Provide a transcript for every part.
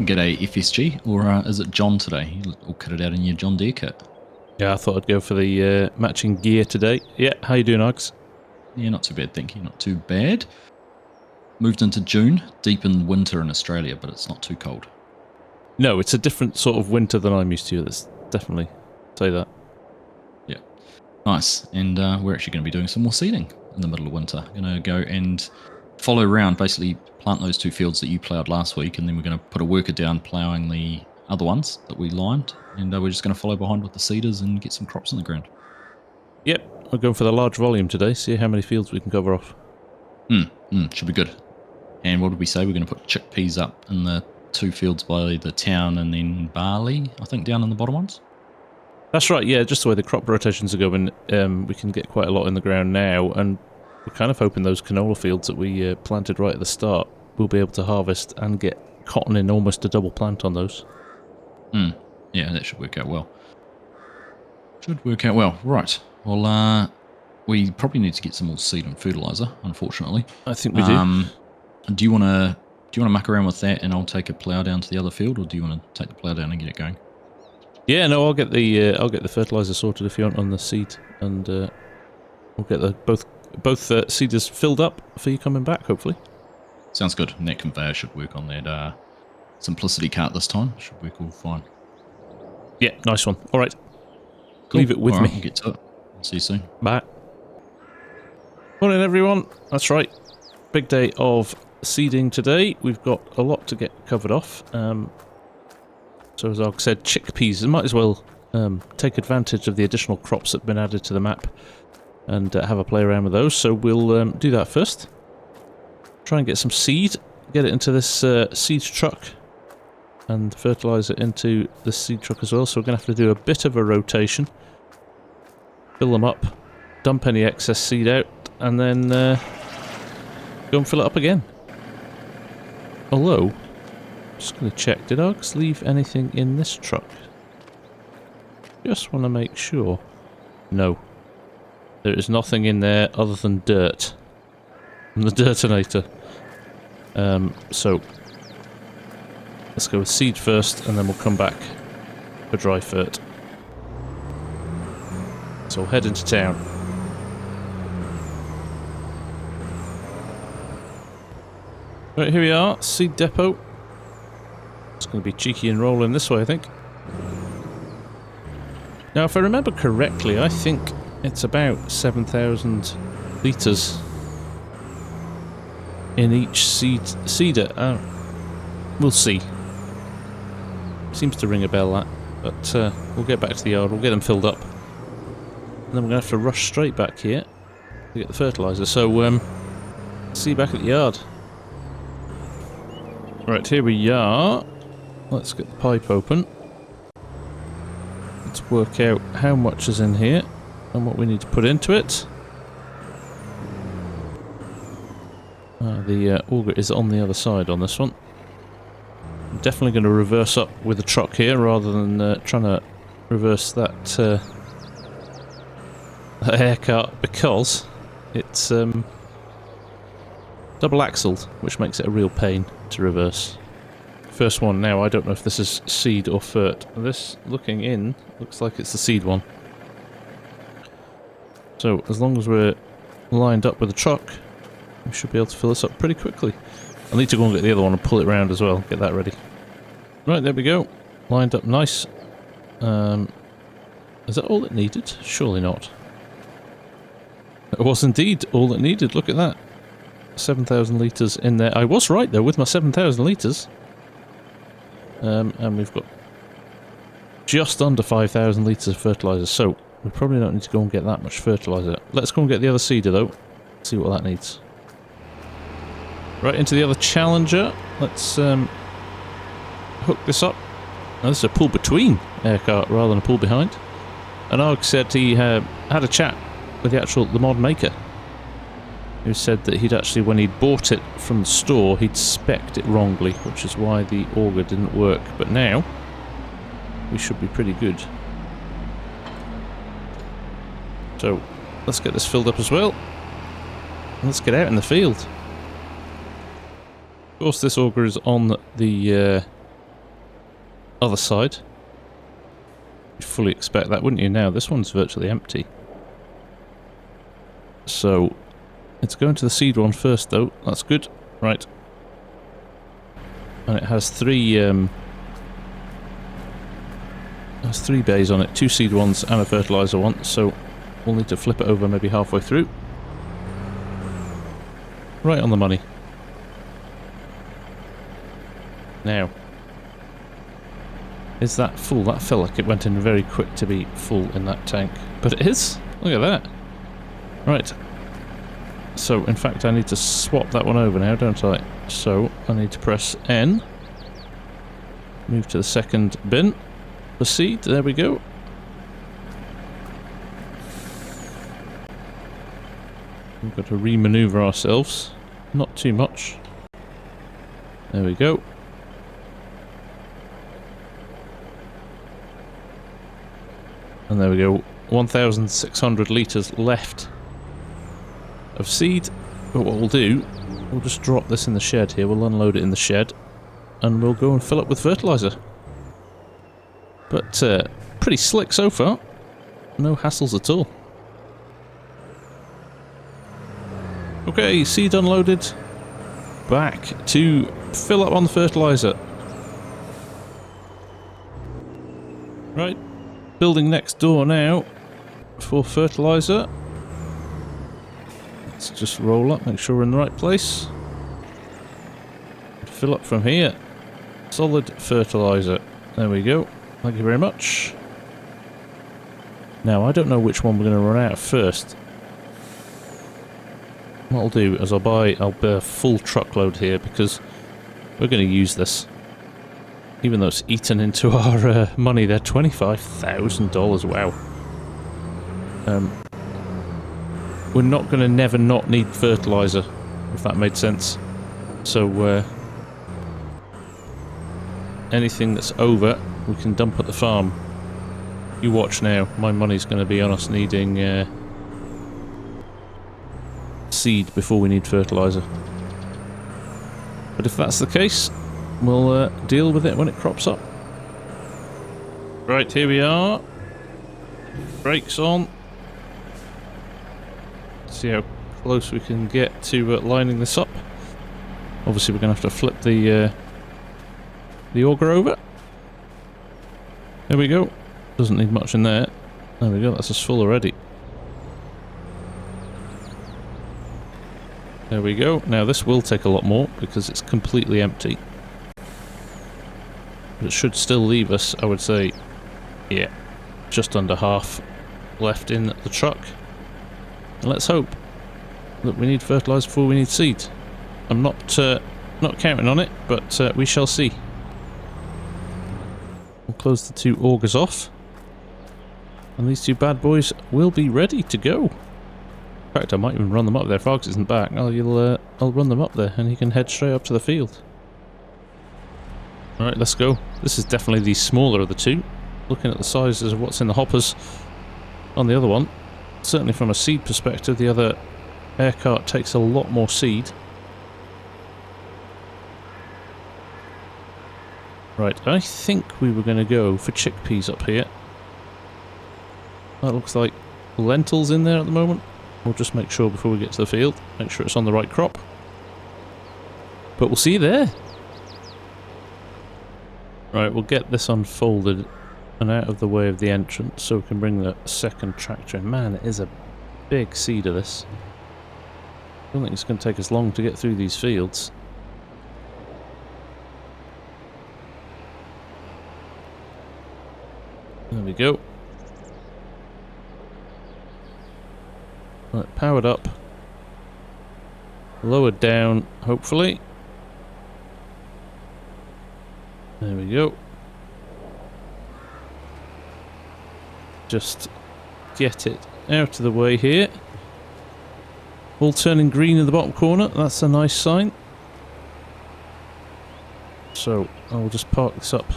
G'day FSG, or is it John today? You all kitted out in your John Deere kit. Yeah, I thought I'd go for the matching gear today. Yeah, how you doing, Uggs? Yeah, not too bad, thank you. Not too bad. Moved into June, deep in winter in Australia, but it's not too cold. No, it's a different sort of winter than I'm used to. Let's definitely say that. Yeah, nice. And we're actually going to be doing some more seeding in the middle of winter. Going to go and follow around, basically plant those 2 fields that you ploughed last week, and then we're going to put a worker down ploughing the other ones that we lined, and we're just going to follow behind with the seeders and get some crops in the ground. Yep, we're going for the large volume today, see how many fields we can cover off. Should be good. And what did we say? We're going to put chickpeas up in the 2 fields by the town, and then barley, I think, down in the bottom ones? That's right, yeah, just the way the crop rotations are going, we can get quite a lot in the ground now, and we're kind of hoping those canola fields that we planted right at the start, we'll be able to harvest and get cotton in almost a double plant on those. Yeah, that should work out well. Right. Well, we probably need to get some more seed and fertilizer, unfortunately. I think we do. Do you want to muck around with that, and I'll take a plough down to the other field, or do you want to take the plough down and get it going? Yeah, no, I'll get the fertilizer sorted if you want on the seed, and we'll get the both seeders filled up for you coming back, hopefully. Sounds good. And that conveyor should work on that simplicity cart this time. Should work all fine. Yeah, nice one. All right, Cool. leave it with All right, me. We'll get to it. See you soon. Bye. Morning, everyone. That's right. Big day of seeding today. We've got a lot to get covered off. So as I said, chickpeas. I might as well take advantage of the additional crops that have been added to the map and have a play around with those. So we'll do that first. Try and get some seed. Get it into this seed truck and fertilize it into the seed truck as well. So we're going to have to do a bit of a rotation. Fill them up, dump any excess seed out, and then go and fill it up again. Although, just going to check, did Args leave anything in this truck? Just want to make sure. No. There is nothing in there other than dirt. From the Dirtinator. So, let's go with seed first, and then we'll come back for dry fert. So we'll head into town. Right, here we are, seed depot. It's going to be cheeky and rolling this way, I think. Now, if I remember correctly, I think it's about 7,000 litres in each seeder. We'll see. Seems to ring a bell, that. But we'll get back to the yard, we'll get them filled up. And then we're going to have to rush straight back here to get the fertiliser. So, see you back at the yard. Right, here we are. Let's get the pipe open. Let's work out how much is in here and what we need to put into it. The auger is on the other side on this one. I'm definitely going to reverse up with the truck here rather than trying to reverse that haircut, because it's double axled, which makes it a real pain to reverse. First one now, I don't know if this is seed or fert. This, looking in, looks like it's the seed one. So as long as we're lined up with the truck, we should be able to fill this up pretty quickly. I'll need to go and get the other one and pull it round as well, get that ready. Right, there we go, lined up nice. Is that all it needed? Surely not. It was indeed all it needed, look at that. 7,000 litres in there. I was right though with my 7,000 litres. And we've got just under 5,000 litres of fertiliser, so we probably don't need to go and get that much fertiliser. Let's go and get the other seeder though, see what that needs. Right, into the other Challenger. Let's hook this up. Now this is a pull between aircart rather than a pull behind. And Arg said he had a chat with the mod maker, who said that he'd actually, when he'd bought it from the store, he'd spec'd it wrongly, which is why the auger didn't work. But now, we should be pretty good. So, let's get this filled up as well. And let's get out in the field. Of course, this auger is on the other side. You'd fully expect that, wouldn't you? Now, this one's virtually empty. So, it's going to the seed one first, though. That's good. Right. And it has three bays on it. 2 seed ones and a fertilizer one. So, we'll need to flip it over maybe halfway through. Right on the money. Now, is that full? That felt like it went in very quick to be full in that tank. But it is? Look at that. Right. So, in fact, I need to swap that one over now, don't I? So, I need to press N. Move to the second bin. Proceed. There we go. We've got to re-maneuver ourselves. Not too much. There we go. And there we go. 1,600 litres left of seed. But what we'll do, we'll just drop this in the shed here. We'll unload it in the shed. And we'll go and fill up with fertiliser. But pretty slick so far. No hassles at all. Okay, seed unloaded. Back to fill up on the fertiliser. Right. Building next door now for fertiliser. Let's just roll up, make sure we're in the right place. Fill up from here. Solid fertiliser. There we go. Thank you very much. Now, I don't know which one we're going to run out of first. What I'll do is I'll buy a full truckload here because we're going to use this. Even though it's eaten into our money there, $25,000, wow. We're not going to never not need fertiliser, if that made sense. So, anything that's over, we can dump at the farm. You watch now, my money's going to be on us needing seed before we need fertiliser. But if that's the case, we'll deal with it when it crops up. Right, here we are. Brakes on. See how close we can get to lining this up. Obviously we're going to have to flip the auger over. There we go. Doesn't need much in there. There we go, that's us full already. There we go. Now this will take a lot more because it's completely empty. But it should still leave us, I would say, yeah, just under half left in the truck. And let's hope that we need fertiliser before we need seed. I'm not counting on it, but we shall see. We'll close the 2 augers off. And these 2 bad boys will be ready to go. In fact, I might even run them up there. If Args isn't back, I'll run them up there and he can head straight up to the field. Alright, let's go. This is definitely the smaller of the 2. Looking at the sizes of what's in the hoppers on the other one. Certainly from a seed perspective, the other air cart takes a lot more seed. Right, I think we were going to go for chickpeas up here. That looks like lentils in there at the moment. We'll just make sure before we get to the field. Make sure it's on the right crop. But we'll see you there. Right, we'll get this unfolded and out of the way of the entrance so we can bring the second tractor in. Man, it is a big seed of this. I don't think it's going to take us long to get through these fields. There we go. Right, powered up. Lowered down, hopefully. There we go. Just get it out of the way here. All turning green in the bottom corner. That's a nice sign. So I'll just park this up.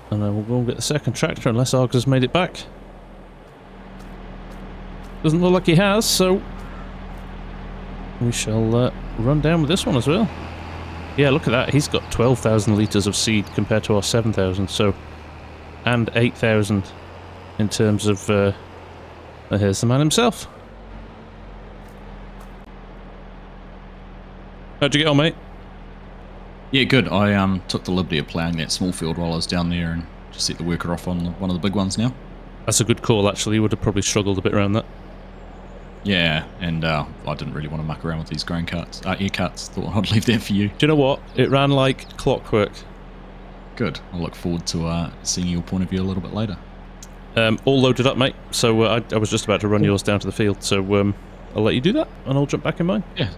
And then we'll go and get the second tractor unless Args has made it back. Doesn't look like he has, so we shall run down with this one as well. Yeah, look at that. He's got 12,000 litres of seed compared to our 7,000, so... And 8,000 in terms of... here's the man himself. How'd you get on, mate? Yeah, good. I took the liberty of ploughing that small field while I was down there and just set the worker off on one of the big ones now. That's a good call, actually. You would have probably struggled a bit around that. Yeah, and I didn't really want to muck around with these grain carts, air carts. Thought I'd leave that for you. Do you know what? It ran like clockwork. Good. I look forward to seeing your point of view a little bit later. All loaded up, mate. So I was just about to run yours down to the field. So I'll let you do that, and I'll jump back in mine. Yeah.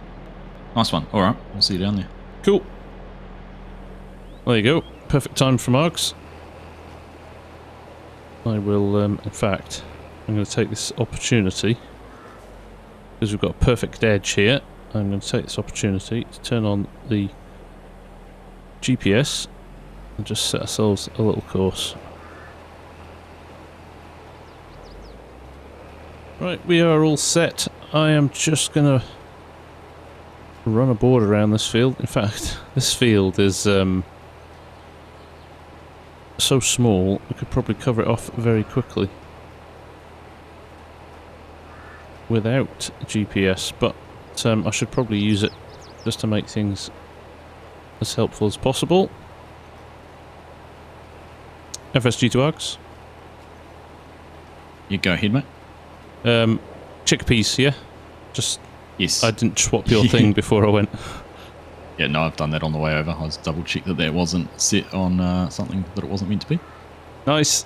Nice one. All right. I'll see you down there. Cool. There you go. Perfect time for Margs. I will, in fact, I'm going to take this opportunity, because we've got a perfect edge here. I'm going to take this opportunity to turn on the GPS and just set ourselves a little course. Right, we are all set. I am just going to run a board around this field. In fact, this field is so small, we could probably cover it off very quickly without GPS, but I should probably use it just to make things as helpful as possible. FSG to Args. You go ahead, mate. Chickpeas here. Just Yes. I didn't swap your thing before I went. Yeah, no, I've done that on the way over. I was double checked that wasn't set on something that it wasn't meant to be. Nice.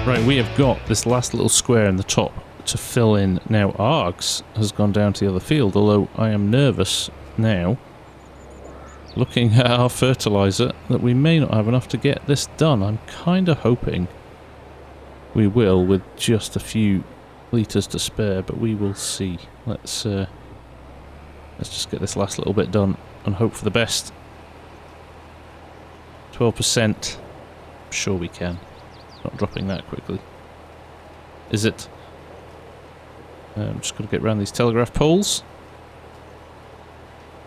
Right, we have got this last little square in the top to fill in. Now, Args has gone down to the other field, although I am nervous now, looking at our fertilizer, that we may not have enough to get this done. I'm kind of hoping we will, with just a few litres to spare, but we will see. Let's just get this last little bit done and hope for the best. 12%. I'm sure we can. Not dropping that quickly. Is it? I'm just going to get around these telegraph poles.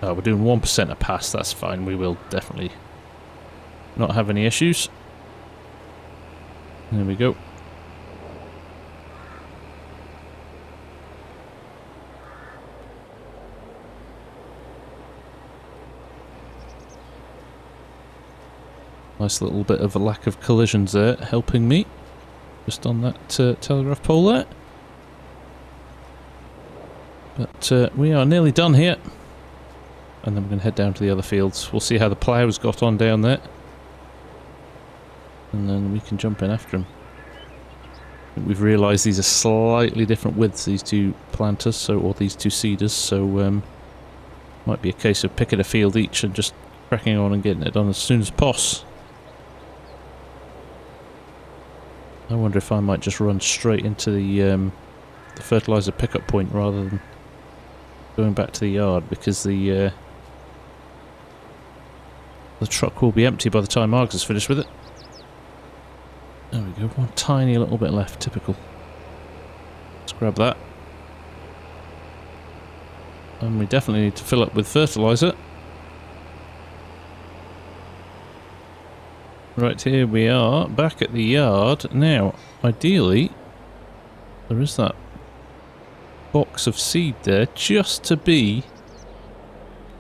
Oh, we're doing 1% a pass. That's fine. We will definitely not have any issues. There we go. Nice little bit of a lack of collisions there, helping me. Just on that telegraph pole there. But we are nearly done here. And then we're going to head down to the other fields. We'll see how the plough's got on down there. And then we can jump in after them. We've realised these are slightly different widths, these two planters, or these two seeders, so might be a case of picking a field each and just cracking on and getting it done as soon as possible. I wonder if I might just run straight into the fertilizer pickup point rather than going back to the yard, because the truck will be empty by the time Args is finished with it. There we go, one tiny little bit left, typical. Let's grab that. And we definitely need to fill up with fertilizer. Right, here we are, back at the yard. Now, ideally, There is that box of seed there, just to be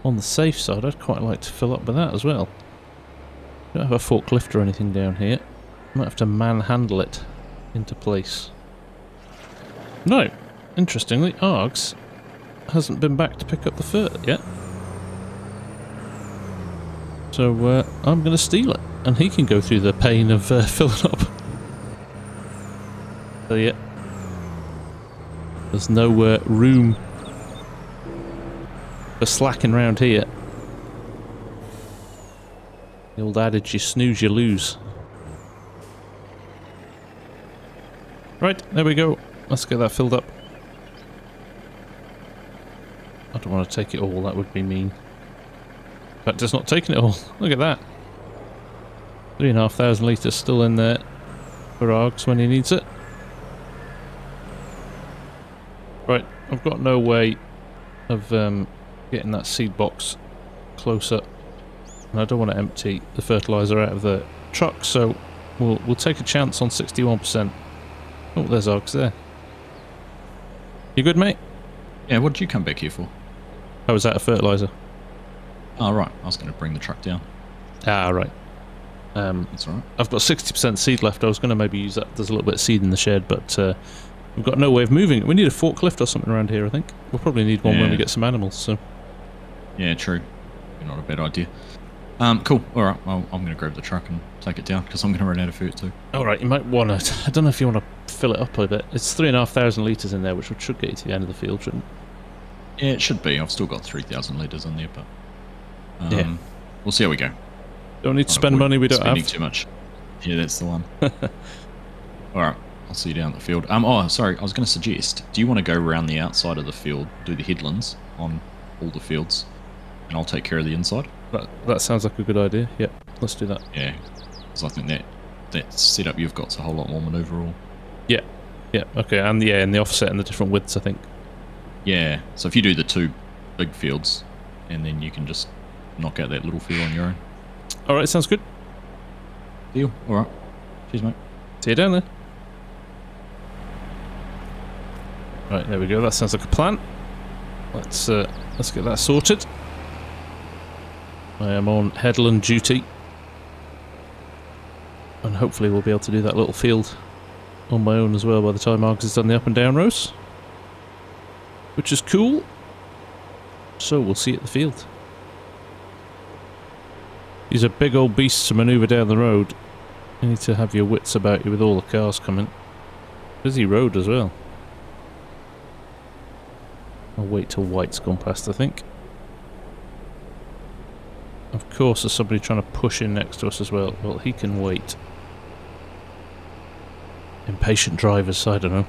on the safe side. I'd quite like to fill up with that as well. Don't have a forklift or anything down here. Might have to manhandle it into place. No, interestingly, Args hasn't been back to pick up the fert yet. So I'm going to steal it, and he can go through the pain of filling up. So yeah, there's no room for slacking around here. The old adage, you snooze, you lose. Right, there we go. Let's get that filled up. I don't want to take it all, that would be mean. In fact, it's not taking it all. Look at that. 3,500 litres still in there for Args when he needs it. Right, I've got no way of getting that seed box closer. And I don't want to empty the fertilizer out of the truck, so we'll take a chance on 61%. Oh, there's Args there. You good, mate? Yeah, what did you come back here for? How was that a fertilizer? Oh, right. I was going to bring the truck down. Ah, right. That's all right. I've got 60% seed left. I was going to maybe use that. There's a little bit of seed in the shed, but we've got no way of moving it. We need a forklift or something around here, I think. We'll probably need one when we get some animals, so... Yeah, true. Not a bad idea. Cool. All right. Well, I'm going to grab the truck and take it down, because I'm going to run out of food too. All right, you might want to... I don't know if you want to fill it up a bit. It's 3,500 litres in there, which should get you to the end of the field, shouldn't it? Yeah, it should be. I've still got 3,000 litres in there, but... yeah. We'll see how we go. Don't need to spend money we don't spending have. Too much. Yeah, that's the one. Alright, I'll see you down at the field. Oh, sorry, I was going to suggest, do you want to go around the outside of the field, do the headlands on all the fields, and I'll take care of the inside? That sounds like a good idea. Yep, let's do that. Yeah, because I think that setup you've got's a whole lot more manoeuvrable. Yeah, okay, and the offset and the different widths, I think. Yeah, so if you do the two big fields, and then you can just knock out that little field on your own. Alright, sounds good. Deal. Alright. Cheers, mate. See you down there. Right, there we go. That sounds like a plan. Let's get that sorted. I am on headland duty. And hopefully we'll be able to do that little field on my own as well by the time Args has done the up and down rows. Which is cool. So we'll see you at the field. These are big old beasts to manoeuvre down the road. You need to have your wits about you with all the cars coming. Busy road as well. I'll wait till white's gone past, I think. Of course there's somebody trying to push in next to us as well. Well, he can wait. Impatient drivers, I don't know.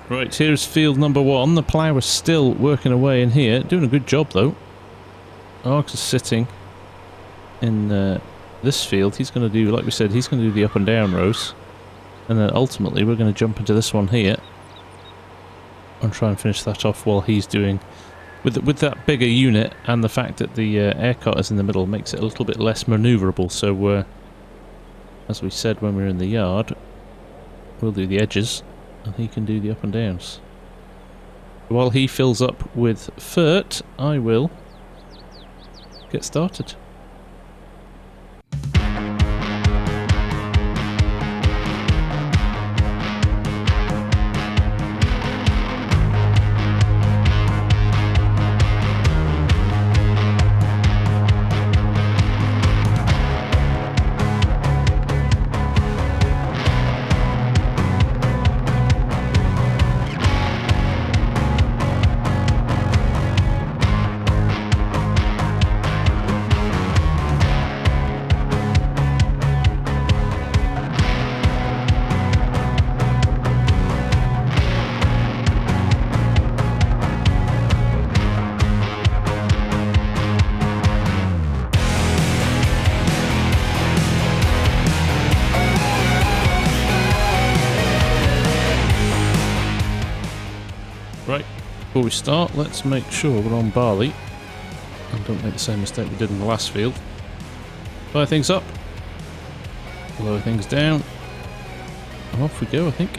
Right, here's field number 1. The plough is still working away in here. Doing a good job though. Args is sitting in this field. He's going to do, like we said, he's going to do the up and down rows. And then ultimately we're going to jump into this one here. And try and finish that off while he's doing... With that bigger unit and the fact that the air cut is in the middle makes it a little bit less manoeuvrable. So, as we said when we were in the yard, we'll do the edges and he can do the up and downs. While he fills up with fert, I will get started. Right, before we start, let's make sure we're on barley. And don't make the same mistake we did in the last field. Fire things up. Lower things down. And off we go, I think.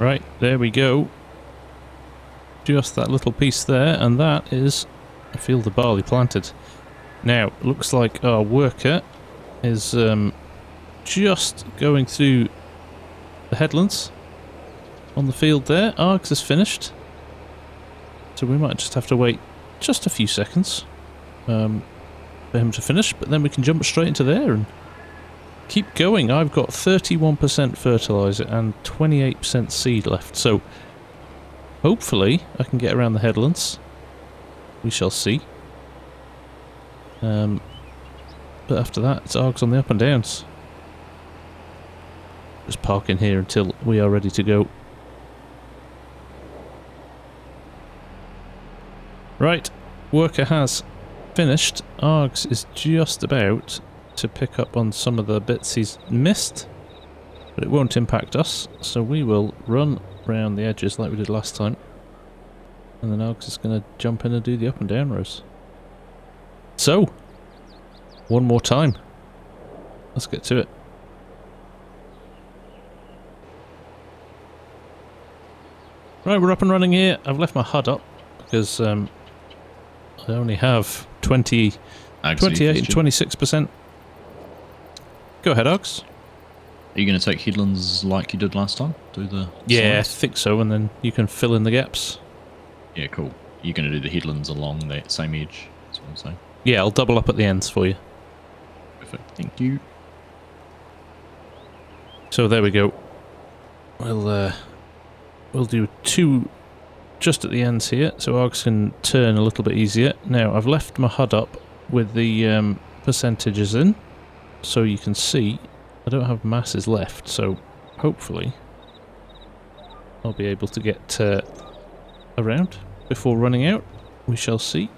Right, there we go. Just that little piece there, and that is a field of barley planted. Now, looks like our worker is just going through the headlands on the field there. Args is finished. So we might just have to wait just a few seconds for him to finish, but then we can jump straight into there and keep going. I've got 31% fertilizer and 28% seed left, so hopefully I can get around the headlands. We shall see. But after that, it's Args on the up and downs. Just park in here until we are ready to go. Right, worker has finished. Args is just about to pick up on some of the bits he's missed, but it won't impact us, so we will run round the edges like we did last time, and then Args is going to jump in and do the up and down rows. So, one more time. Let's get to it. Right, we're up and running here. I've left my HUD up because I only have 28 and 26%. Go ahead, Args. Are you going to take headlands like you did last time? Do the Yeah, sides? I think so, and then you can fill in the gaps. Yeah, cool. You're going to do the headlands along that same edge. That's what I'm saying. Yeah, I'll double up at the ends for you. Perfect. Thank you. So there we go. We'll do two just at the ends here, so Args can turn a little bit easier. Now, I've left my HUD up with the percentages in, so you can see I don't have masses left, so hopefully I'll be able to get around before running out. We shall see.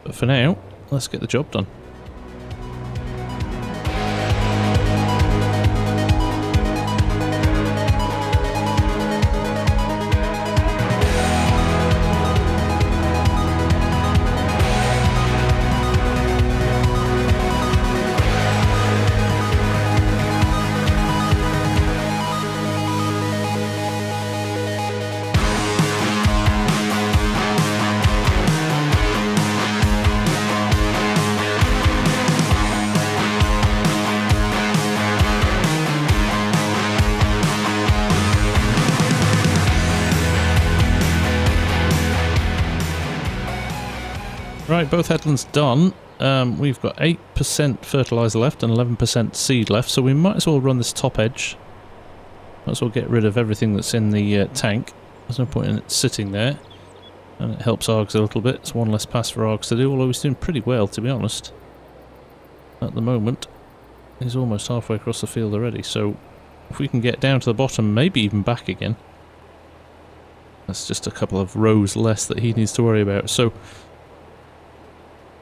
But for now, let's get the job done. Right, both headlands done. We've got 8% fertilizer left and 11% seed left, so we might as well run this top edge. Might as well get rid of everything that's in the tank. There's no point in it sitting there. And it helps Args a little bit. It's one less pass for Args to do, although he's doing pretty well, to be honest. At the moment, he's almost halfway across the field already, so if we can get down to the bottom, maybe even back again. That's just a couple of rows less that he needs to worry about, so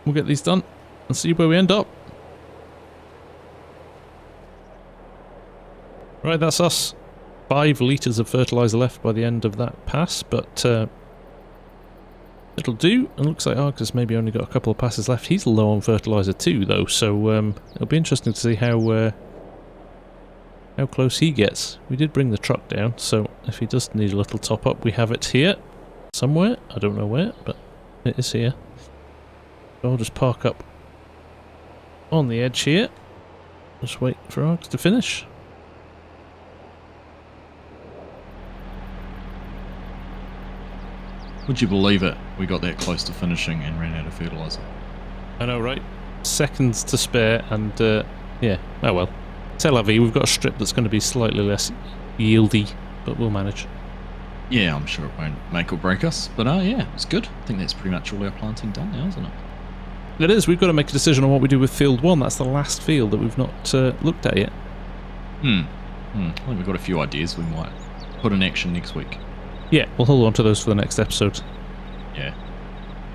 we'll get these done and see where we end up. Right, that's us. 5 litres of fertiliser left by the end of that pass, but it'll do. And looks like Args has maybe only got a couple of passes left. He's low on fertiliser too, though, so it'll be interesting to see how close he gets. We did bring the truck down, so if he does need a little top-up, we have it here somewhere. I don't know where, but it is here. So I'll just park up on the edge here. Just wait for Args to finish. Would you believe it? We got that close to finishing and ran out of fertilizer. I know, right? Seconds to spare, and yeah, oh well. C'est la vie, we've got a strip that's going to be slightly less yieldy, but we'll manage. Yeah, I'm sure it won't make or break us, but yeah, it's good. I think that's pretty much all our planting done now, isn't it? It is, we've got to make a decision on what we do with field 1. That's the last field that we've not looked at yet. I think we've got a few ideas we might put in action next week. Yeah, we'll hold on to those for the next episode. Yeah.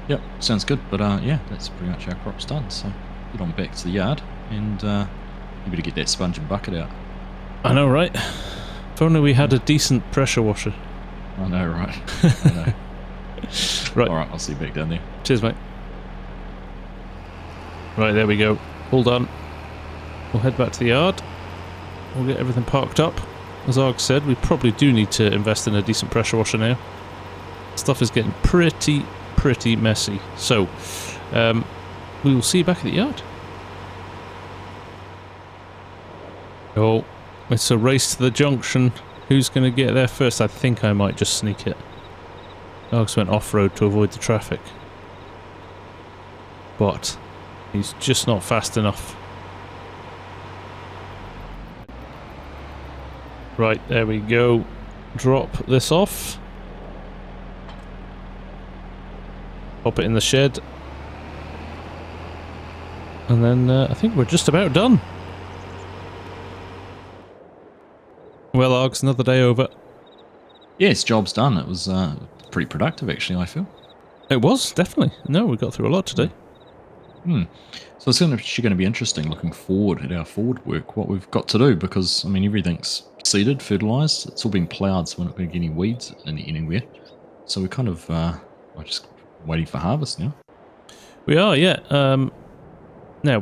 Yep, sounds good, but yeah, that's pretty much our crops done, so get on back to the yard, and maybe to get that sponge and bucket out. I know, right? If only we had a decent pressure washer. I know, right? I know. Right. Alright, I'll see you back down there. Cheers, mate. Right, there we go. All done. We'll head back to the yard. We'll get everything parked up. As Arg said, we probably do need to invest in a decent pressure washer now. Stuff is getting pretty messy. So, we will see you back at the yard. Oh, it's a race to the junction. Who's going to get there first? I think I might just sneak it. Args went off-road to avoid the traffic. But he's just not fast enough. Right, there we go. Drop this off. Pop it in the shed. And then I think we're just about done. Well, Args, another day over. Yes, job's done. It was pretty productive, actually, I feel. It was, definitely. No, we got through a lot today. So it's actually going to be interesting looking forward at our forward work, what we've got to do, because, I mean, everything's seeded, fertilised, it's all been ploughed, so we're not going to get any weeds in anywhere. So we're kind of we're just waiting for harvest now. We are, yeah. Now,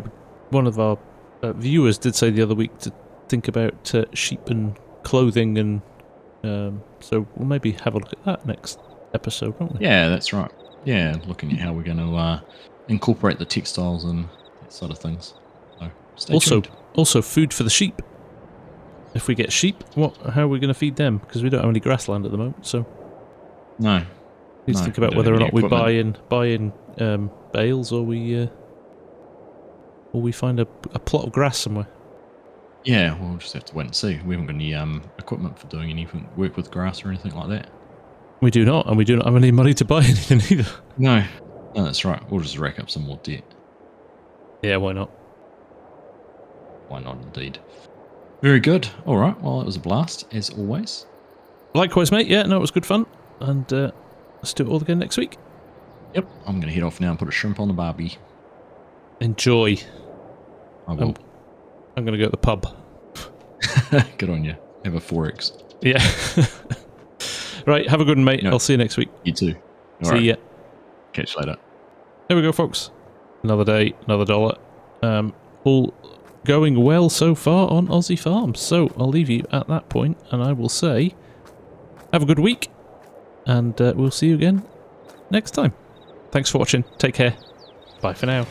one of our viewers did say the other week to think about sheep and clothing, and so we'll maybe have a look at that next episode, won't we? Yeah, that's right. Yeah, looking at how we're going to incorporate the textiles and that sort of things. So stay tuned. Also food for the sheep. If we get sheep, how are we going to feed them? Because we don't have any grassland at the moment, so no. Need to think about whether or not we buy in bales, or we find a plot of grass somewhere. Yeah, we'll just have to wait and see. We haven't got any equipment for doing anything, work with grass or anything like that. We do not, and we do not have any money to buy anything either. No, that's right. We'll just rack up some more debt. Yeah, why not? Why not, indeed. Very good. All right. Well, it was a blast, as always. Likewise, mate. Yeah, no, it was good fun. And let's do it all again next week. Yep. I'm going to head off now and put a shrimp on the barbie. Enjoy. I will. I'm going to go to the pub. Good on you. Have a 4X. Yeah. Right. Have a good one, mate. I'll see you next week. You too. See ya. Catch you later. There we go, folks. Another day, another dollar. All going well so far on Aussie Farms. So I'll leave you at that point, and I will say, have a good week, and we'll see you again next time. Thanks for watching. Take care. Bye for now.